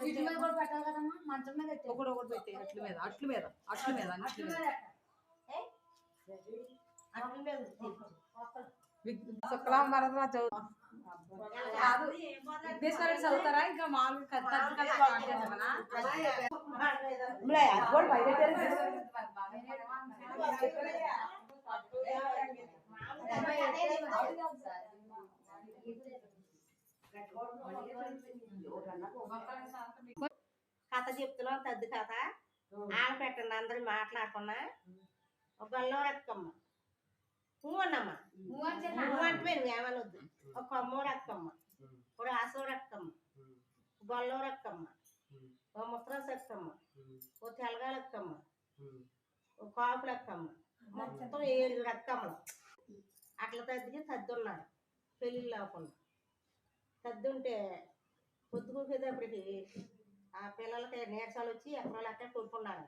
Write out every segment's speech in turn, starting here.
పెట్టాలి కదమ్మా మంచం మీద ఒకటి పెట్టి అట్ల మీద శుక్లాం వరదరా కాదు విఘ్నేశ్వరుడు చదువుతారా ఇంకా మామూలుగా కథ చెప్తున్నాం తద్ది కథ ఆడపెట్టండి అందరూ మాట్లాడకుండా ఒక గొల్లం రక్కమ్మ పువ్వు అన్నమ్మ పువ్వు అంటే ఏమనొద్దు ఒక కొమ్మ రక్కమ్మ ఒక ఆసో రక్కమ్మ గొల్లం రక్కమ్మ ఒక ముత్ర రక్కమ్మ ఒక తెలగా రక్కమ్మ ఒక కాపు రక్కమ్మ మొత్తం 7 రక్కమ్మలు అట్లా తద్దికి తద్దున్నారు పెళ్ళిళ్ళు లేకుండా తద్దుంటే పొద్దుకునేటప్పటికి ఆ పిల్లలకి నీరసాలు వచ్చి ఎక్కడ అక్కడ కొడుకున్నారు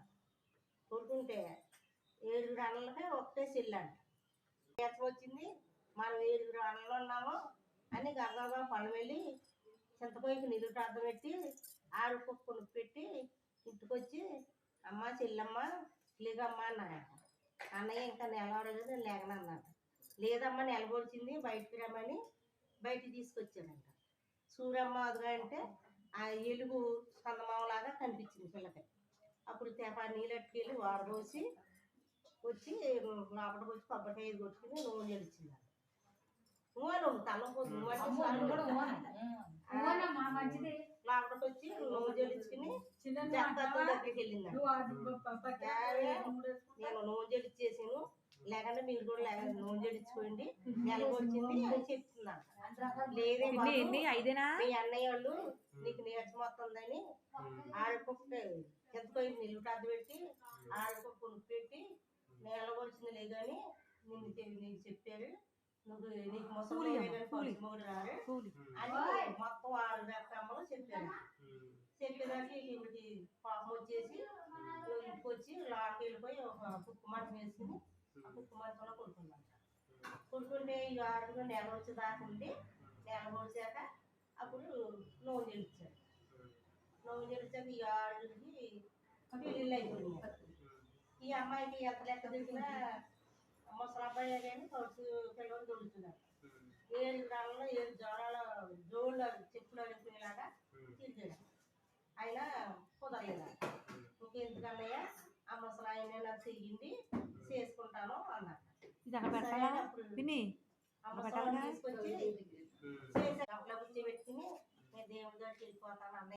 కొడుకుంటే 7 అన్నలకి ఒకటే చెల్లండి నీరసం వచ్చింది మనం 7 అన్నలు ఉన్నాము అని గంగగా పళ్ళు వెళ్ళి చింతపోయికి నీళ్ళు ప్రార్థన పెట్టి ఆడుకు కొనుక్కు పెట్టి ఇంటికొచ్చి అమ్మ చెల్లమ్మ లేదమ్మ అన్నాడు అన్నయ్య ఇంకా నిలవడలేదు నేను లేకనన్నాడు లేదమ్మా నిలబొడిచింది బయటికి రమ్మని బయటికి తీసుకొచ్చాడంట సూరమ్మ అదిగా అంటే ఆ ఎలుగు చందమామలాగా కనిపించింది పిల్లకి అప్పుడు తెప నీళ్ళెట్టుకెళ్ళి వారబోసి వచ్చి లోపలికి వచ్చి కొబ్బరికాయ కొట్టుకుని నూనె గెలిచింది నువ్వు తల్లపోదు లోపలికి వచ్చి నూనె గెలుచుకుని దగ్గరికి వెళ్ళింది నేను నూనె గెలిచేసాను లేకుంటే మీరు కూడా లేక నూనె గెలిచుకోండి నెలకొచ్చింది అని చెప్తున్నాను లేదే మీ అన్నయ్య వాళ్ళు నీకు నీరసం వస్తుందని ఆడకొక్క చింతపోయి నీళ్ళు కద్దు పెట్టి ఆడకొక్క కొనుక్కు పెట్టి నెలకొచ్చింది లేదని నీకు చెప్పారు నువ్వు నీకు మొసలు రారు అని మొత్తం 6 రకమ్మలు చెప్పారు చెప్పేదానికి వీళ్ళకి పాపం వచ్చేసి ఇంటికి వచ్చి లాకి వెళ్ళిపోయి ఒక కుక్కు మంట వేసుకుని ఆ కుక్కు మంటలో కొడుకుందంట కొడుకుంటే ఈ 6 నెల వచ్చి దాకుండి నెల వచ్చాక అప్పుడు నూనె గెలిచారు నూనె గెలిచాక ఈ 6కి పెళ్ళిళ్ళు అయిపోయింది ఈ అమ్మాయికి ఎంత లెక్క దిగినా ముసలి అబ్బాయి కానీ ఖర్చు పిల్లలు దొరుకుతున్నారు 7 గ్రాములు 7 జ్వరాల జోళ్ళు చెప్పులు అడుగుకునేలాగా తీర్చాడు అయినా కుదరలేదు ఇంకెందుకన్నయ్య ఆ ముసలి ఆయన నాకు చెయ్యింది చేసుకుంటాను అన్నాడు ఆ ముసలి తీసుకొచ్చి చేసి అట్లా కూర్చోబెట్టుకుని నేను దేవుడి దగ్గరికి వెళ్ళిపోతాను అన్నయ్య